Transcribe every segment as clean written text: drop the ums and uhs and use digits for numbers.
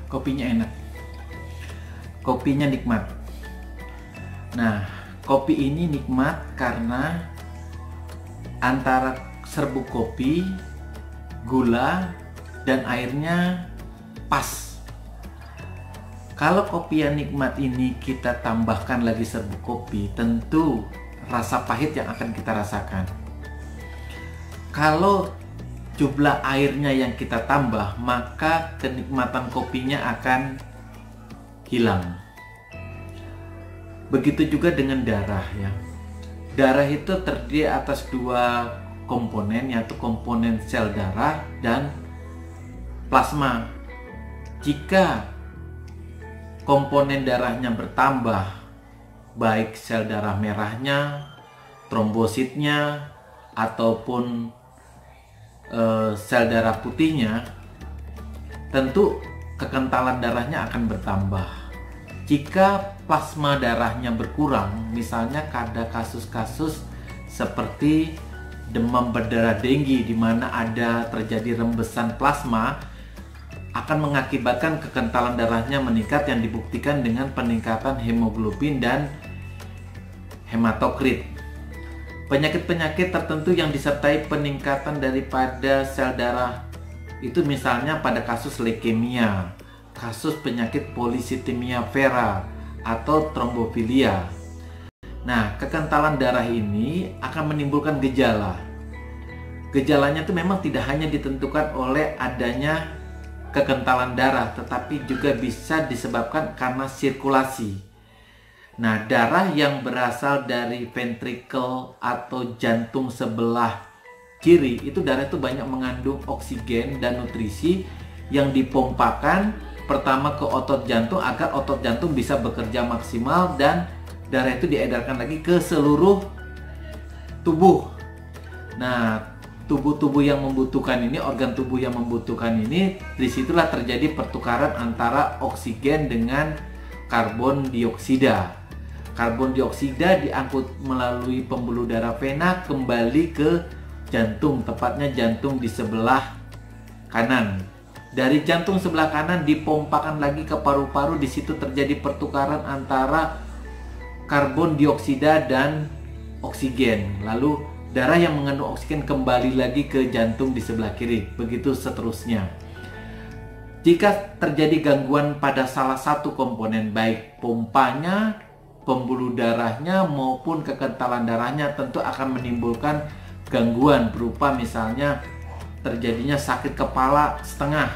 kopinya enak, kopinya nikmat. Nah, kopi ini nikmat karena antara serbuk kopi, gula, dan airnya pas. Kalau kopi yang nikmat ini kita tambahkan lagi serbuk kopi, tentu rasa pahit yang akan kita rasakan. Kalau jumlah airnya yang kita tambah, maka kenikmatan kopinya akan hilang. Begitu juga dengan darah ya. Darah itu terdiri atas dua komponen, yaitu komponen sel darah dan plasma. Jika komponen darahnya bertambah, baik sel darah merahnya, trombositnya, ataupun sel darah putihnya, tentu kekentalan darahnya akan bertambah. Jika plasma darahnya berkurang, misalnya ada kasus-kasus seperti demam berdarah denggi di mana ada terjadi rembesan plasma, akan mengakibatkan kekentalan darahnya meningkat yang dibuktikan dengan peningkatan hemoglobin dan hematokrit. Penyakit-penyakit tertentu yang disertai peningkatan daripada sel darah itu misalnya pada kasus leukemia, kasus penyakit polisitemia vera atau trombofilia. Nah, kekentalan darah ini akan menimbulkan gejala. Gejalanya itu memang tidak hanya ditentukan oleh adanya kekentalan darah, tetapi juga bisa disebabkan karena sirkulasi. Nah, darah yang berasal dari ventricle atau jantung sebelah kiri, itu darah itu banyak mengandung oksigen dan nutrisi yang dipompakan pertama ke otot jantung agar otot jantung bisa bekerja maksimal, dan darah itu diedarkan lagi ke seluruh tubuh. Nah, tubuh-tubuh yang membutuhkan ini, organ tubuh yang membutuhkan ini, disitulah terjadi pertukaran antara oksigen dengan karbon dioksida. Karbon dioksida diangkut melalui pembuluh darah vena kembali ke jantung, tepatnya jantung di sebelah kanan. Dari jantung sebelah kanan dipompakan lagi ke paru-paru, di situ terjadi pertukaran antara karbon dioksida dan oksigen. Lalu darah yang mengandung oksigen kembali lagi ke jantung di sebelah kiri, begitu seterusnya. Jika terjadi gangguan pada salah satu komponen, baik pompanya, pembuluh darahnya maupun kekentalan darahnya, tentu akan menimbulkan gangguan berupa misalnya terjadinya sakit kepala setengah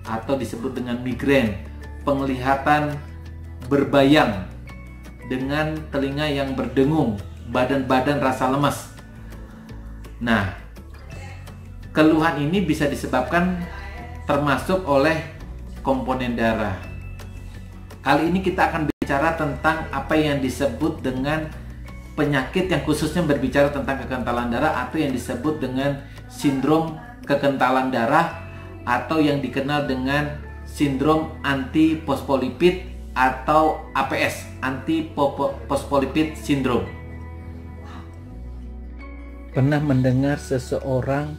atau disebut dengan migrain, penglihatan berbayang dengan telinga yang berdengung, badan-badan rasa lemas. Nah, keluhan ini bisa disebabkan termasuk oleh komponen darah. Kali ini kita akan bicara tentang apa yang disebut dengan penyakit yang khususnya berbicara tentang kekentalan darah, atau yang disebut dengan sindrom kekentalan darah, atau yang dikenal dengan sindrom anti-fosfolipid atau APS, anti-fosfolipid syndrome. Pernah mendengar seseorang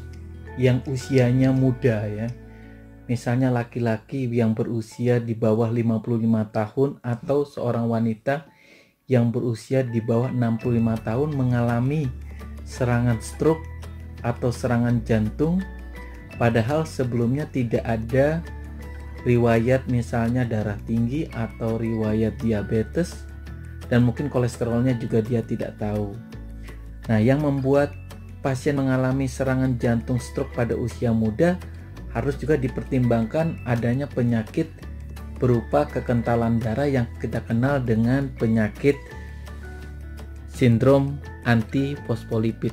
yang usianya muda ya, misalnya laki-laki yang berusia di bawah 55 tahun atau seorang wanita yang berusia di bawah 65 tahun mengalami serangan stroke atau serangan jantung, padahal sebelumnya tidak ada riwayat misalnya darah tinggi atau riwayat diabetes, dan mungkin kolesterolnya juga dia tidak tahu. Nah, yang membuat pasien mengalami serangan jantung stroke pada usia muda harus juga dipertimbangkan adanya penyakit berupa kekentalan darah yang kita kenal dengan penyakit sindrom anti-fosfolipid.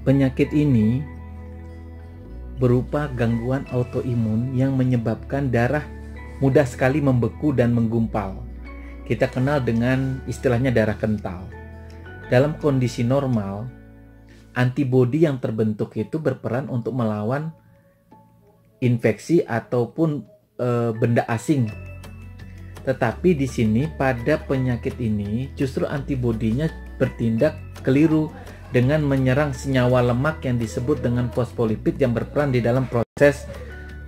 Penyakit ini berupa gangguan autoimun yang menyebabkan darah mudah sekali membeku dan menggumpal. Kita kenal dengan istilahnya darah kental. Dalam kondisi normal, antibodi yang terbentuk itu berperan untuk melawan infeksi ataupun benda asing. Tetapi di sini pada penyakit ini justru antibodinya bertindak keliru dengan menyerang senyawa lemak yang disebut dengan fosfolipid yang berperan di dalam proses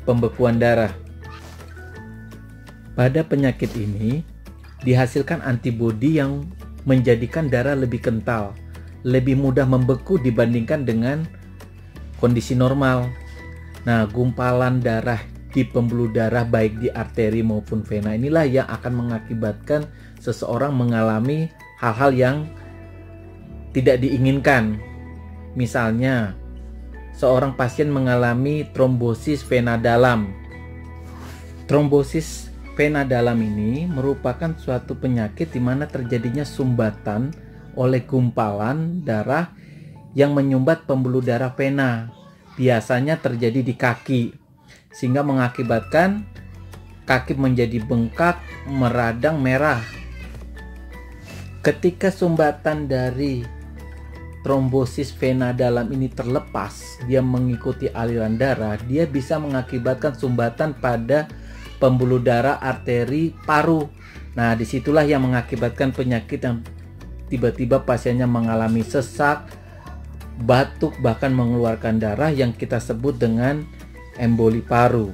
pembekuan darah. Pada penyakit ini dihasilkan antibodi yang menjadikan darah lebih kental, lebih mudah membeku dibandingkan dengan kondisi normal. Nah, gumpalan darah di pembuluh darah baik di arteri maupun vena inilah yang akan mengakibatkan seseorang mengalami hal-hal yang tidak diinginkan. Misalnya, seorang pasien mengalami trombosis vena dalam. Trombosis vena dalam ini merupakan suatu penyakit di mana terjadinya sumbatan oleh gumpalan darah yang menyumbat pembuluh darah vena. Biasanya terjadi di kaki, sehingga mengakibatkan kaki menjadi bengkak, meradang, merah. Ketika sumbatan dari trombosis vena dalam ini terlepas, dia mengikuti aliran darah, dia bisa mengakibatkan sumbatan pada pembuluh darah arteri paru. Nah, disitulah yang mengakibatkan penyakit yang tiba-tiba pasiennya mengalami sesak, batuk, bahkan mengeluarkan darah yang kita sebut dengan emboli paru.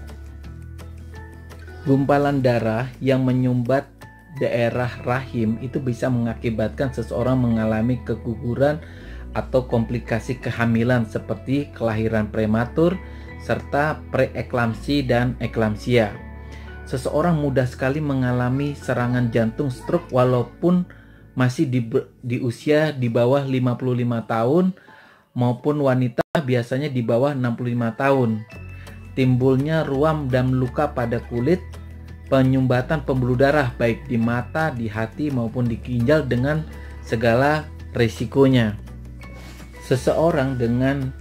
Gumpalan darah yang menyumbat daerah rahim itu bisa mengakibatkan seseorang mengalami keguguran atau komplikasi kehamilan seperti kelahiran prematur serta preeklamsi dan eklamsia. Seseorang mudah sekali mengalami serangan jantung stroke walaupun masih di usia di bawah 55 tahun maupun wanita biasanya di bawah 65 tahun. Timbulnya ruam dan luka pada kulit, penyumbatan pembuluh darah baik di mata, di hati maupun di ginjal dengan segala risikonya. Seseorang dengan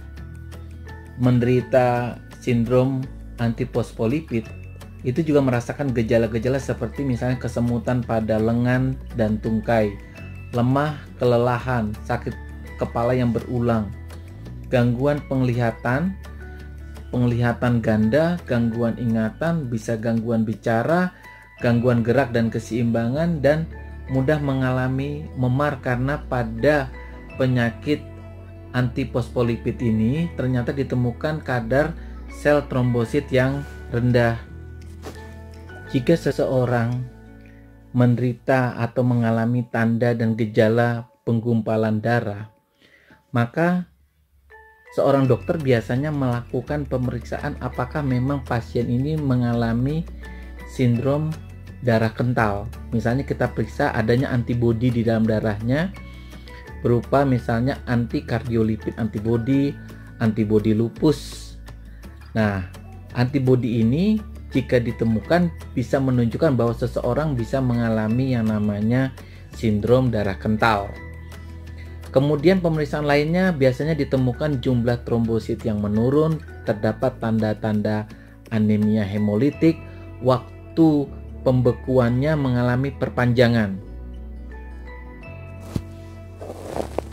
menderita sindrom antifosfolipid itu juga merasakan gejala-gejala seperti misalnya kesemutan pada lengan dan tungkai, lemah, kelelahan, sakit kepala yang berulang, gangguan penglihatan ganda, gangguan ingatan, bisa gangguan bicara, gangguan gerak dan keseimbangan, dan mudah mengalami memar karena pada penyakit antifosfolipid ini ternyata ditemukan kadar sel trombosit yang rendah. Jika seseorang menderita atau mengalami tanda dan gejala penggumpalan darah, maka seorang dokter biasanya melakukan pemeriksaan apakah memang pasien ini mengalami sindrom darah kental. Misalnya kita periksa adanya antibodi di dalam darahnya berupa misalnya antikardiolipid antibodi, antibodi lupus. Nah, antibodi ini jika ditemukan bisa menunjukkan bahwa seseorang bisa mengalami yang namanya sindrom darah kental. Kemudian pemeriksaan lainnya biasanya ditemukan jumlah trombosit yang menurun, terdapat tanda-tanda anemia hemolitik, waktu pembekuannya mengalami perpanjangan.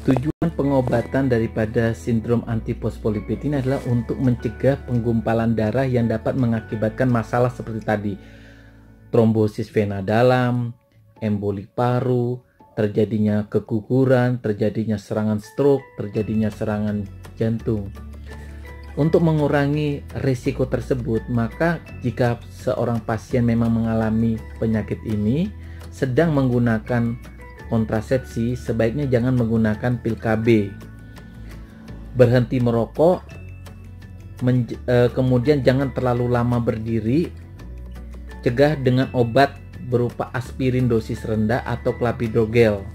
Tujuan pengobatan daripada sindrom antifosfolipid ini adalah untuk mencegah penggumpalan darah yang dapat mengakibatkan masalah seperti tadi, trombosis vena dalam, emboli paru, terjadinya keguguran, terjadinya serangan stroke, terjadinya serangan jantung. Untuk mengurangi risiko tersebut, maka jika seorang pasien memang mengalami penyakit ini, sedang menggunakan kontrasepsi, sebaiknya jangan menggunakan pil KB. Berhenti merokok, kemudian jangan terlalu lama berdiri, cegah dengan obat berupa aspirin dosis rendah atau clopidogrel.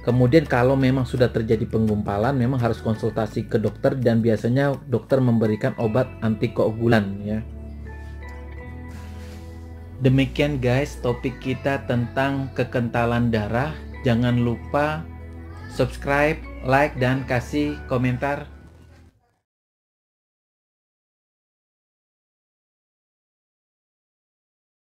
Kemudian kalau memang sudah terjadi penggumpalan, memang harus konsultasi ke dokter dan biasanya dokter memberikan obat antikoagulan ya. Demikian guys topik kita tentang kekentalan darah. Jangan lupa subscribe, like, dan kasih komentar.